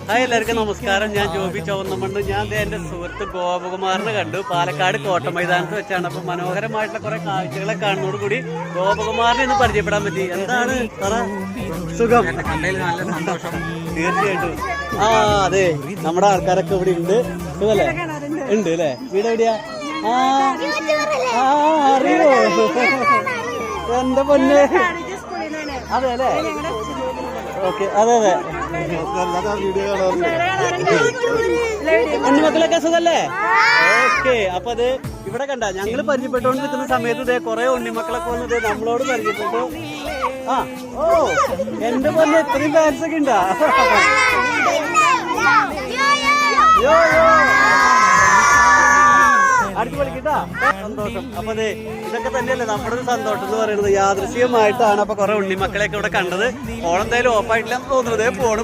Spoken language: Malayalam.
ഹായ് എല്ലാവർക്കും നമസ്കാരം. ഞാൻ ജോബി ചുവന്നമണ്ണ്. ഞാൻ എന്റെ സുഹൃത്ത് ഗോപകുമാറിനെ കണ്ടു പാലക്കാട് കോട്ട മൈതാനത്ത് വെച്ചാണ്. അപ്പൊ മനോഹരമായിട്ടുള്ള കുറെ കാഴ്ചകളെ കാണുന്നതോട് കൂടി ഗോപകുമാറിനെ ഇന്ന് പരിചയപ്പെടാൻ പറ്റി. എന്താണ് സുഖം? നല്ല സന്തോഷം. തീർച്ചയായിട്ടും. ആ അതെ, നമ്മുടെ ആൾക്കാരൊക്കെ ഇവിടെ ഉണ്ട്. സുഖല്ലേ? ഉണ്ട് അല്ലേ? വീട് എവിടെയാ? അറിയോ? എന്റെ പൊന്നെ, അതെ അല്ലേ? ഓക്കെ, അതെ അതെ. ഉണ്ണിമക്കളൊക്കെ സുഖല്ലേ? ഓക്കെ. അപ്പൊ അത് ഇവിടെ കണ്ട ഞങ്ങള് പരിചയപ്പെട്ടുകൊണ്ട് നിൽക്കുന്ന സമയത്ത് ഇതേ കുറെ ഉണ്ണിമക്കളൊക്കെ വന്നത് നമ്മളോട് പരിചയപ്പെട്ടു. ആ ഓ എന്റെ പോലെ ഇത്രയും ഫാൻസ് ഒക്കെ ഉണ്ടാ? അടിച്ചു പഠിക്കട്ടാ, സന്തോഷം. അപ്പൊ അതെ, ഇതൊക്കെ തന്നെയല്ലേ നമ്മുടെ ഒരു സന്തോഷം എന്ന് പറയുന്നത്. യാദൃശ്ചികമായിട്ടാണ് അപ്പൊ കുറെ ഉണ്ണിമക്കളെയൊക്കെ ഇവിടെ കണ്ടത്. ഓണെന്തായാലും ഓഫായിട്ടില്ല തോന്നുന്നത്. പോണ്